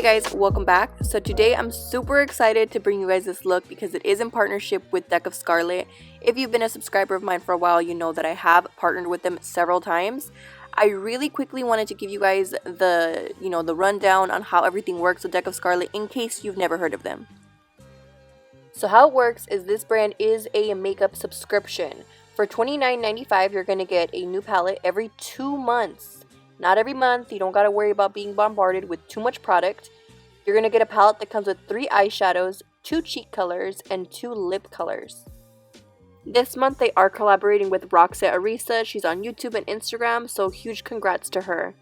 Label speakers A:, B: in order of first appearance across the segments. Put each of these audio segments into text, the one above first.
A: guys, welcome back. So today I'm super excited to bring you guys this look because it is in partnership with Deck of Scarlet. If you've been a subscriber of mine for a while, you know that I have partnered with them several times. I really quickly wanted to give you guys the rundown on how everything works with Deck of Scarlet in case you've never heard of them. So how it works is this brand is a makeup subscription. For $29.95, you're going to get a new palette every 2 months. Not every month. You don't got to worry about being bombarded with too much product. You're going to get a palette that comes with 3 eyeshadows, 2 cheek colors, and 2 lip colors. This month they are collaborating with Roxette Arisa. She's on YouTube and Instagram, so huge congrats to her.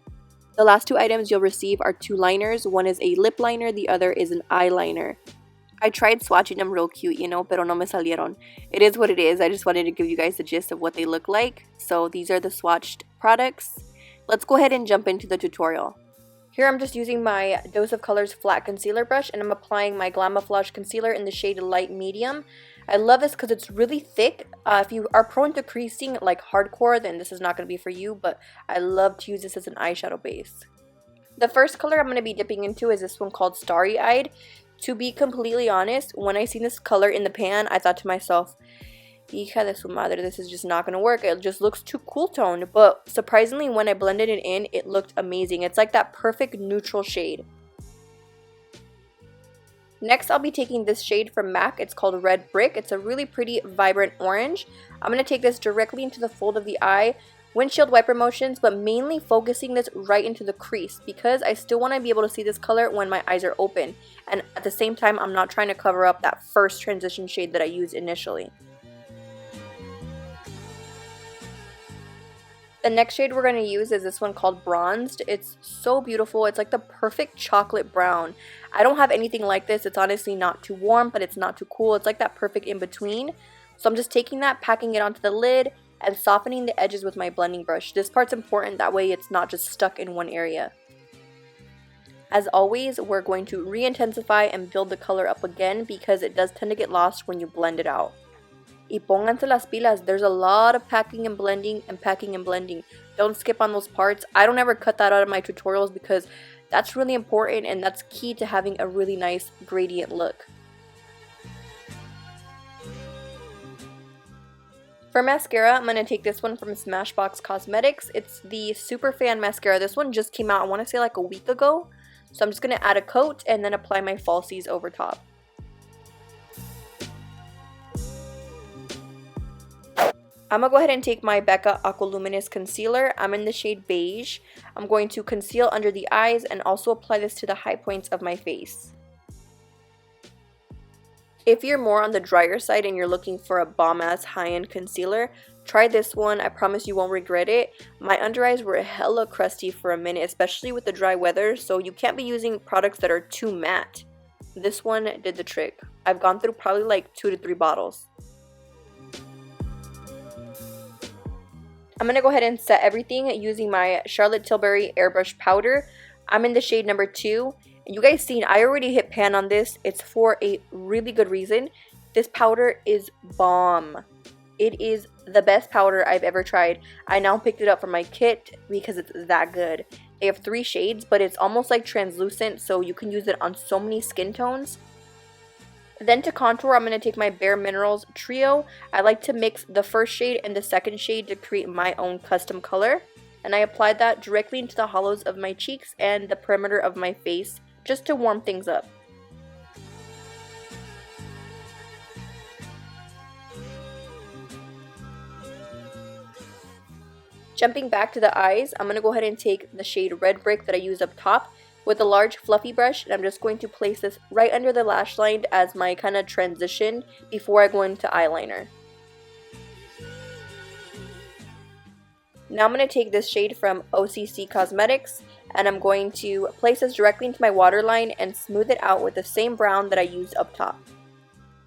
A: The last 2 items you'll receive are 2 liners. One is a lip liner, the other is an eyeliner. I tried swatching them real cute, pero no me salieron. It is what it is. I just wanted to give you guys the gist of what they look like. So these are the swatched products. Let's go ahead and jump into the tutorial. Here I'm just using my Dose of Colors flat concealer brush and I'm applying my Glamaflauge concealer in the shade light medium. I love this because it's really thick. If you are prone to creasing like hardcore, then this is not going to be for you, but I love to use this as an eyeshadow base. The first color I'm going to be dipping into is this one called Starry Eyed. To be completely honest, when I seen this color in the pan, I thought to myself, hija de su madre, this is just not going to work. It just looks too cool toned. But surprisingly, when I blended it in, it looked amazing. It's like that perfect neutral shade. Next, I'll be taking this shade from MAC. It's called Red Brick. It's a really pretty, vibrant orange. I'm going to take this directly into the fold of the eye, windshield wiper motions, but mainly focusing this right into the crease because I still want to be able to see this color when my eyes are open. And at the same time, I'm not trying to cover up that first transition shade that I used initially. The next shade we're going to use is this one called Bronzed. It's so beautiful. It's like the perfect chocolate brown. I don't have anything like this. It's honestly not too warm, but it's not too cool. It's like that perfect in between. So I'm just taking that, packing it onto the lid, and softening the edges with my blending brush. This part's important, that way it's not just stuck in one area. As always, we're going to re-intensify and build the color up again because it does tend to get lost when you blend it out. Y pónganse las pilas, there's a lot of packing and blending and packing and blending. Don't skip on those parts. I don't ever cut that out of my tutorials because that's really important and that's key to having a really nice gradient look. For mascara, I'm going to take this one from Smashbox Cosmetics. It's the Super Fan Mascara. This one just came out, I want to say like a week ago. So I'm just going to add a coat and then apply my falsies over top. I'm going to go ahead and take my Becca Aqua Luminous Concealer. I'm in the shade Beige. I'm going to conceal under the eyes and also apply this to the high points of my face. If you're more on the drier side and you're looking for a bomb-ass high-end concealer, try this one. I promise you won't regret it. My under eyes were hella crusty for a minute, especially with the dry weather, so you can't be using products that are too matte. This one did the trick. I've gone through probably like 2 to 3 bottles. I'm going to go ahead and set everything using my Charlotte Tilbury Airbrush Powder. I'm in the shade number 2. You guys seen, I already hit pan on this. It's for a really good reason. This powder is bomb. It is the best powder I've ever tried. I now picked it up from my kit because it's that good. They have 3 shades, but it's almost like translucent, so you can use it on so many skin tones. Then to contour, I'm going to take my Bare Minerals Trio. I like to mix the first shade and the second shade to create my own custom color. And I applied that directly into the hollows of my cheeks and the perimeter of my face just to warm things up. Jumping back to the eyes, I'm going to go ahead and take the shade Red Brick that I used up top with a large fluffy brush, and I'm just going to place this right under the lash line as my kind of transition before I go into eyeliner. Now I'm going to take this shade from OCC Cosmetics and I'm going to place this directly into my waterline and smooth it out with the same brown that I used up top.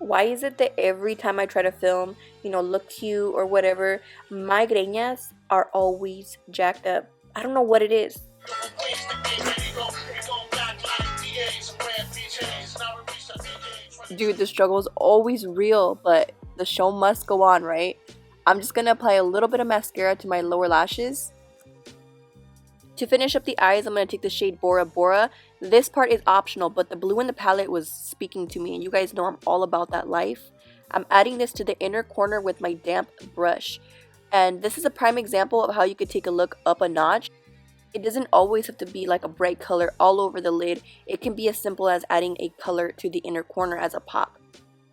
A: Why is it that every time I try to film, look cute or whatever, my greñas are always jacked up? I don't know what it is. Dude, the struggle is always real, but the show must go on, right? I'm just going to apply a little bit of mascara to my lower lashes. To finish up the eyes, I'm going to take the shade Bora Bora. This part is optional, but the blue in the palette was speaking to me, and you guys know I'm all about that life. I'm adding this to the inner corner with my damp brush. And this is a prime example of how you could take a look up a notch. It doesn't always have to be like a bright color all over the lid. It can be as simple as adding a color to the inner corner as a pop.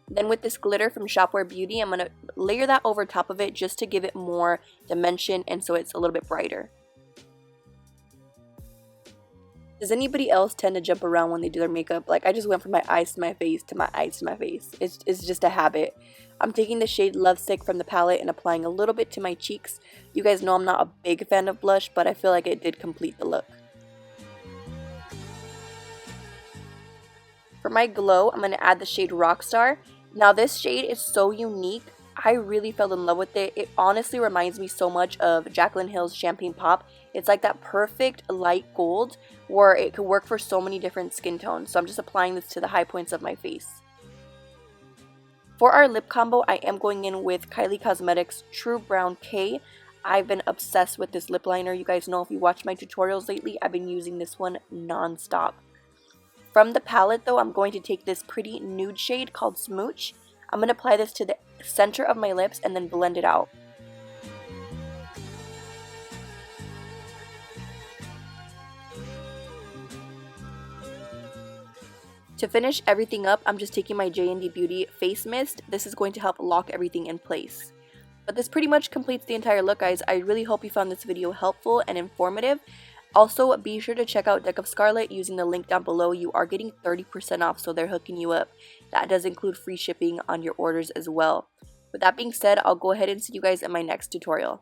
A: Then with this glitter from Shopwear Beauty, I'm going to layer that over top of it just to give it more dimension and so it's a little bit brighter. Does anybody else tend to jump around when they do their makeup? Like, I just went from my eyes to my face to my eyes to my face. It's just a habit. I'm taking the shade Lovesick from the palette and applying a little bit to my cheeks. You guys know I'm not a big fan of blush, but I feel like it did complete the look. For my glow, I'm going to add the shade Rockstar. Now, this shade is so unique. I really fell in love with it. It honestly reminds me so much of Jaclyn Hill's Champagne Pop. It's like that perfect light gold where it could work for so many different skin tones. So I'm just applying this to the high points of my face. For our lip combo, I am going in with Kylie Cosmetics True Brown K. I've been obsessed with this lip liner. You guys know if you watch my tutorials lately, I've been using this one non-stop. From the palette though, I'm going to take this pretty nude shade called Smooch. I'm going to apply this to the center of my lips and then blend it out. To finish everything up, I'm just taking my J&D Beauty Face Mist. This is going to help lock everything in place. But this pretty much completes the entire look, guys. I really hope you found this video helpful and informative. Also, be sure to check out Deck of Scarlet using the link down below. You are getting 30% off, so they're hooking you up. That does include free shipping on your orders as well. With that being said, I'll go ahead and see you guys in my next tutorial.